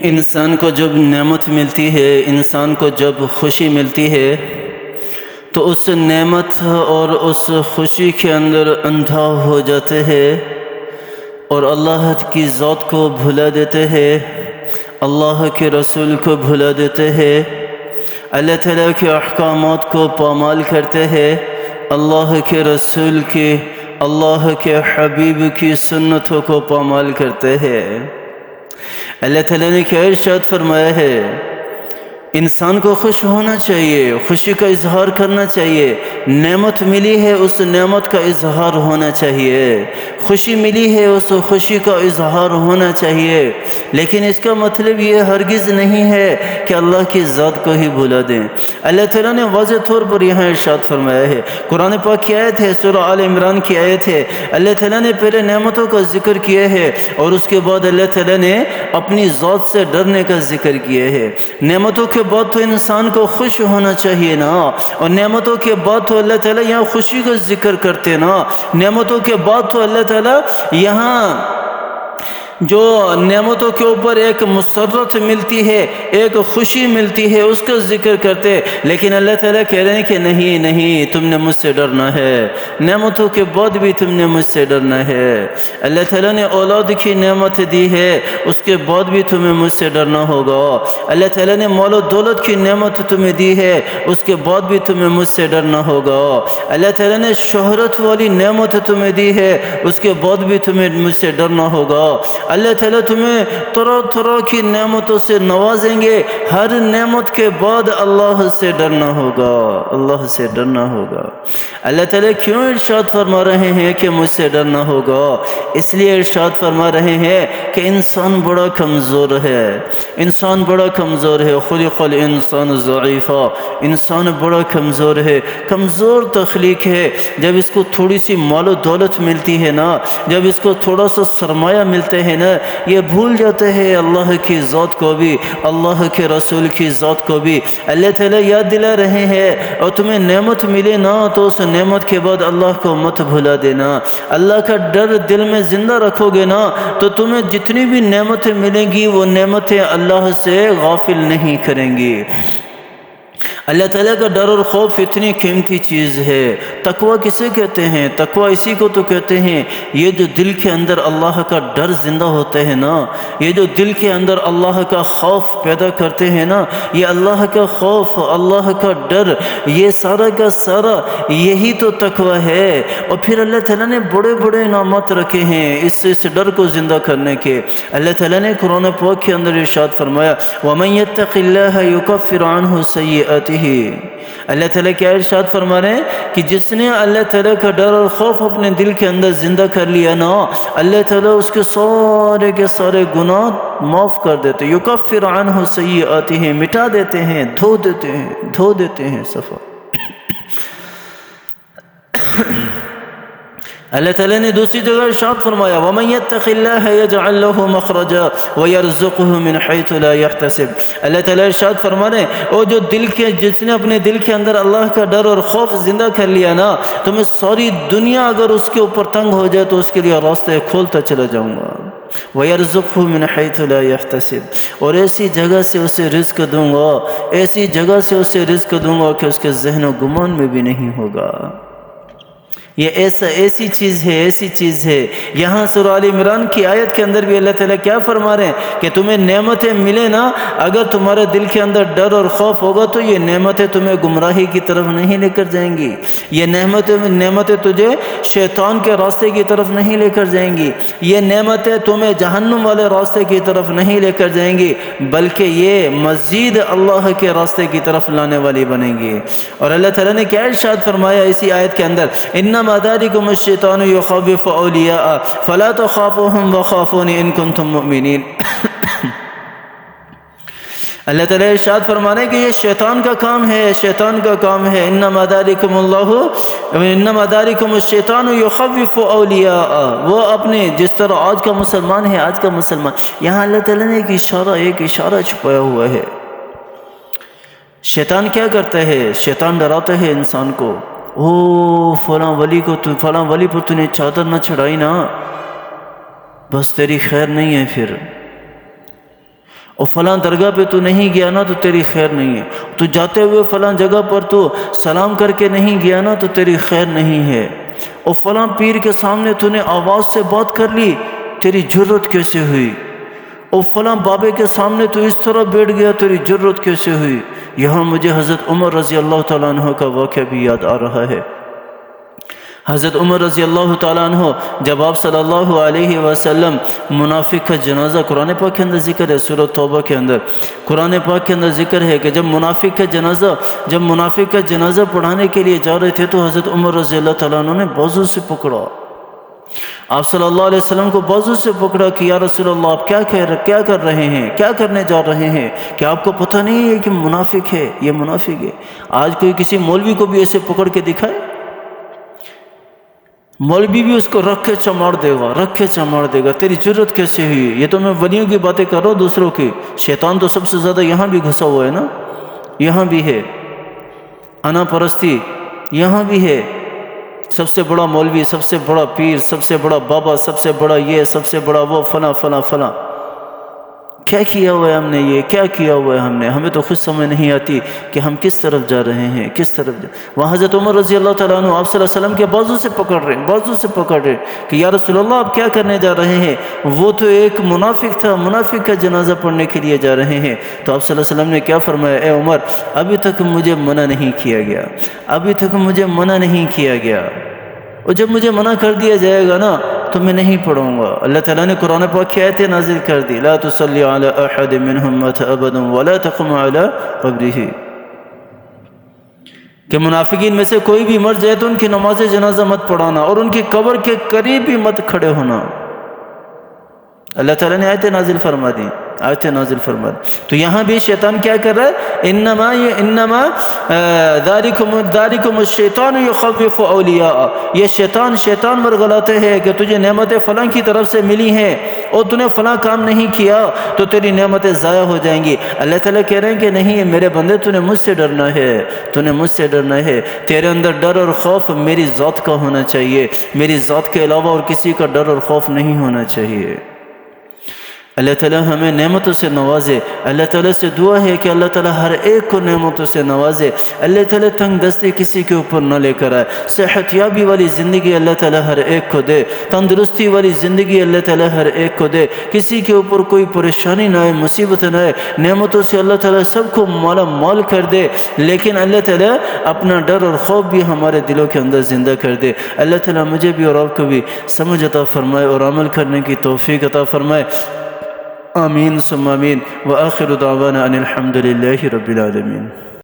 انسان کو جب نعمت ملتی ہے، انسان کو جب خوشی ملتی ہے تو اس نعمت اور اس خوشی کے اندر اندھا ہو جاتے ہیں اور اللہ کی ذات کو بھلا دیتے ہیں، اللہ کے رسول کو بھلا دیتے ہیں، اللہ تعالیٰ کے احکامات کو پامال کرتے ہیں، اللہ کے رسول کی، اللہ کے حبیب کی سنتوں کو پامال کرتے ہیں۔ اللہ تعالیٰ نے کیا ارشاد فرمایا ہے؟ انسان کو خوش ہونا چاہیے، خوشی کا اظہار کرنا چاہیے، نعمت ملی ہے اس نعمت کا اظہار ہونا چاہیے، خوشی ملی ہے اس خوشی کا اظہار ہونا چاہیے، لیکن اس کا مطلب یہ ہرگز نہیں ہے کہ اللہ کی ذات کو ہی بھلا دیں۔ اللہ تعالیٰ نے واضح طور پر یہاں ارشاد فرمایا ہے، قرآن پاک کی آیت ہے، سورہ آل عمران کی آیت ہے، اللہ تعالیٰ نے پہلے نعمتوں کا ذکر کیا ہے اور اس کے بعد اللہ تعالیٰ نے اپنی ذات سے ڈرنے کا ذکر کیا ہے۔ نعمتوں کے بعد تو انسان کو خوش ہونا چاہیے نا، اور نعمتوں کے بعد تو اللہ تعالیٰ یہاں خوشی کا ذکر کرتے نا، نعمتوں کے بعد تو اللہ تعالیٰ یہاں جو نعمتوں کے اوپر ایک مسرت ملتی ہے، ایک خوشی ملتی ہے، اس کا ذکر کرتے، لیکن اللہ تعالیٰ کہہ رہے ہیں کہ نہیں تم نے مجھ سے ڈرنا ہے، نعمتوں کے بعد بھی تم نے مجھ سے ڈرنا ہے۔ اللہ تعالیٰ نے اولاد کی نعمت دی ہے، اس کے بعد بھی تمہیں مجھ سے ڈرنا ہوگا۔ اللہ تعالیٰ نے مال و دولت کی نعمت تمہیں دی ہے، اس کے بعد بھی تمہیں مجھ سے ڈرنا ہوگا۔ اللہ تعالیٰ نے شہرت والی نعمت تمہیں دی ہے، اس کے بعد بھی تمہیں مجھ سے ڈرنا ہوگا۔ اللہ تعالیٰ تمہیں طرح طرح کی نعمتوں سے نوازیں گے، ہر نعمت کے بعد اللہ سے ڈرنا ہوگا، اللہ سے ڈرنا ہوگا۔ اللہ تعالیٰ کیوں ارشاد فرما رہے ہیں کہ مجھ سے ڈرنا ہوگا؟ اس لیے ارشاد فرما رہے ہیں کہ انسان بڑا کمزور ہے، انسان بڑا کمزور ہے، خلق الانسان ضعیفا، انسان بڑا کمزور ہے، کمزور تخلیق ہے۔ جب اس کو تھوڑی سی مال و دولت ملتی ہے نا، جب اس کو تھوڑا سا سرمایہ ملتے ہیں نا، یہ بھول جاتے ہیں اللہ کی ذات کو بھی، اللہ کے رسول کی ذات کو بھی۔ اللہ تعالیٰ یاد دلا رہے ہیں، اور تمہیں نعمت ملے نا تو اس نعمت کے بعد اللہ کو مت بھلا دینا، اللہ کا ڈر دل میں زندہ رکھو گے نا تو تمہیں جتنی بھی نعمتیں ملیں گی وہ نعمتیں اللہ سے غافل نہیں کریں گی۔ اللہ تعالیٰ کا ڈر اور خوف اتنی قیمتی چیز ہے۔ تقوی کسے کہتے ہیں؟ تقوی اسی کو تو کہتے ہیں، یہ جو دل کے اندر اللہ کا ڈر زندہ ہوتا ہے نا، یہ جو دل کے اندر اللہ کا خوف پیدا کرتے ہیں نا، یہ اللہ کا خوف، اللہ کا ڈر، یہ سارا کا سارا یہی تو تقوی ہے۔ اور پھر اللہ تعالیٰ نے بڑے بڑے انعامات رکھے ہیں اس ڈر کو زندہ کرنے کے۔ اللہ تعالیٰ نے قرآن پاک کے اندر ارشاد فرمایا، وَمَن يَتَّقِ اللَّهَ يُكَفِّرْ عَنْهُ سَيِّئَاتِهِ۔ اللہ تعالیٰ کیا ارشاد فرما رہے ہیں کہ جس نے اللہ تعالیٰ کا ڈر اور خوف اپنے دل کے اندر زندہ کر لیا نا، اللہ تعالیٰ اس کے سارے کے سارے گناہ معاف کر دیتے، یکفر عنہ سیئاتہ، مٹا دیتے ہیں، دھو دیتے ہیں صفا۔ اللہ تعالیٰ نے دوسری جگہ ارشاد فرمایا، وَمَن يَتَّقِ اللَّهَ يَجْعَلْ لَهُ مَخْرَجًا وَيَرْزُقْهُ مِنْ حَيْثُ لَا يَحْتَسِبُ۔ اللہ تعالیٰ ارشاد فرما رہے ہیں، اور جو جس نے اپنے دل کے اندر اللہ کا ڈر اور خوف زندہ کر لیا نا، تو میں ساری دنیا اگر اس کے اوپر تنگ ہو جائے تو اس کے لیے راستے کھولتا چلا جاؤں گا۔ وَيَرْزُقْهُ مِنْ حَيْثُ لَا يَحْتَسِبُ، اور ایسی جگہ سے اسے رزق دوں گا، ایسی جگہ سے اسے رزق دوں گا کہ اس کے ذہن و گمان میں بھی نہیں ہوگا۔ یہ ایسی چیز ہے۔ یہاں سورہ آل عمران کی آیت کے اندر بھی اللہ تعالیٰ کیا فرما رہے ہیں کہ تمہیں نعمتیں ملے نا، اگر تمہارے دل کے اندر ڈر اور خوف ہوگا تو یہ نعمتیں تمہیں گمراہی کی طرف نہیں لے کر جائیں گی، یہ نعمتیں تجھے شیطان کے راستے کی طرف نہیں لے کر جائیں گی، یہ نعمتیں تمہیں جہنم والے راستے کی طرف نہیں لے کر جائیں گی، بلکہ یہ مزید اللہ کے راستے کی طرف لانے والی بنیں گی۔ اور اللہ تعالیٰ نے کیا ارشاد فرمایا اسی آیت کے اندر، انما ذلكم الشیطان یخوف اولیاء فلا تخافوهم وخافونی ان کنتم مؤمنین۔ اللہ تعالیٰ ارشاد فرمانے کہ یہ شیطان کا کام ہے، شیطان کا کام ہے، انما ذلكم الشیطان یخوف اولیاء، وہ اپنے جس طرح آج کا مسلمان ہے، آج کا مسلمان، یہاں اللہ تعالیٰ نے ایک اشارہ چھپایا ہوا ہے۔ شیطان کیا کرتا ہے؟ شیطان ڈراتا ہے انسان کو، فلاں ولی پر تو نے چادر نہ چڑھائی نا، بس تیری خیر نہیں ہے۔ پھر اور فلاں درگاہ پہ تو نہیں گیا نا تو تیری خیر نہیں ہے، تو جاتے ہوئے فلاں جگہ پر تو سلام کر کے نہیں گیا نا تو تیری خیر نہیں ہے، اور فلاں پیر کے سامنے تو نے آواز سے بات کر لی، تیری جرت کیسے ہوئی، اور فلاں بابے کے سامنے تو اس طرح بیٹھ گیا، تیری جرت کیسے ہوئی۔ یہاں مجھے حضرت عمر رضی اللہ تعالیٰ عنہ کا واقعہ بھی یاد آ رہا ہے۔ حضرت عمر رضی اللہ تعالیٰ عنہ جب آپ صلی اللہ علیہ وسلم منافق کا جنازہ، قرآن پاک کے اندر ذکر ہے، سورۃ توبہ کے اندر قرآن پاک کے اندر ذکر ہے کہ جب منافق کا جنازہ پڑھانے کے لیے جا رہے تھے تو حضرت عمر رضی اللہ تعالیٰ عنہ نے بازو سے پکڑا، آپ صلی اللہ علیہ وسلم کو بازو سے پکڑا کہ یا رسول اللہ آپ کیا کر رہے ہیں، کیا کرنے جا رہے ہیں، کہ آپ کو پتہ نہیں ہے کہ منافق ہے، یہ منافق ہے۔ آج کوئی کسی مولوی کو بھی ایسے پکڑ کے دکھائے، مولوی بھی اس کو رکھ کے چماڑ دے گا، تیری جرت کیسے ہوئی۔ یہ تو میں ولیوں کی باتیں کر رہا ہوں، دوسروں کی۔ شیطان تو سب سے زیادہ یہاں بھی گھسا ہوا ہے نا، یہاں بھی ہے انا پرستی، یہاں بھی ہے۔ سب سے بڑا مولوی، سب سے بڑا پیر، سب سے بڑا بابا، سب سے بڑا یہ، سب سے بڑا وہ، فلاں فلاں فلاں۔ کیا کیا ہوا ہے ہم نے، یہ کیا کیا ہوا ہے ہم نے؟ ہمیں تو خود سمجھ نہیں آتی کہ ہم کس طرف جا رہے ہیں، کس طرف وہاں حضرت عمر رضی اللہ تعالیٰ عنہ آپ صلی اللہ علیہ وسلم کے بازو سے پکڑ رہے کہ یا رسول اللہ آپ کیا کرنے جا رہے ہیں؟ وہ تو ایک منافق تھا، منافق کا جنازہ پڑھنے کے لیے جا رہے ہیں۔ تو آپ صلی اللہ علیہ وسلم نے کیا فرمایا؟ اے عمر، ابھی تک مجھے منع نہیں کیا گیا، اور جب مجھے منع کر دیا جائے گا نا تو میں نہیں پڑھوں گا۔ اللہ تعالیٰ نے قرآن پاک کی آیتیں نازل کر دی، لا تصلی علی احد منہم مات ابدا ولا تقم علی قبرہ، کہ منافقین میں سے کوئی بھی مر جائے تو ان کی نماز جنازہ مت پڑھانا اور ان کی قبر کے قریب بھی مت کھڑے ہونا۔ اللہ تعالیٰ نے آیتیں نازل فرما دی۔ تو یہاں بھی شیطان کیا کر رہا ہے؟ انما ذالکم الشیطان یخوف اولیاء، یہ شیطان ورغلاتے ہیں کہ تجھے نعمتیں فلاں کی طرف سے ملی ہیں اور تو نے فلاں کام نہیں کیا تو تیری نعمتیں ضائع ہو جائیں گی۔ اللہ تعالیٰ کہہ رہے ہیں کہ نہیں میرے بندے، تو نے مجھ سے ڈرنا ہے، تیرے اندر ڈر اور خوف میری ذات کا ہونا چاہیے، میری ذات کے علاوہ اور کسی کا ڈر اور خوف نہیں ہونا چاہیے۔ اللہ تعالیٰ ہمیں نعمتوں سے نوازے۔ اللہ تعالیٰ سے دعا ہے کہ اللہ تعالیٰ ہر ایک کو نعمتوں سے نوازے۔ اللہ تعالیٰ تنگ دستی کسی کے اوپر نہ لے کر آئے۔ صحت یابی والی زندگی اللہ تعالیٰ ہر ایک کو دے، تندرستی والی زندگی اللہ تعالیٰ ہر ایک کو دے، کسی کے اوپر کوئی پریشانی نہ آئے، مصیبت نہ آئے۔ نعمتوں سے اللہ تعالیٰ سب کو مالا مال کر دے، لیکن اللہ تعالیٰ اپنا ڈر اور خوف بھی ہمارے دلوں کے اندر زندہ کر دے۔ اللہ تعالیٰ مجھے بھی اور آپ کو بھی سمجھ عطا فرمائے اور عمل کرنے کی توفیق عطا فرمائے۔ آمین ثم آمین، وآخر دعوانا ان الحمد للہ رب العالمین۔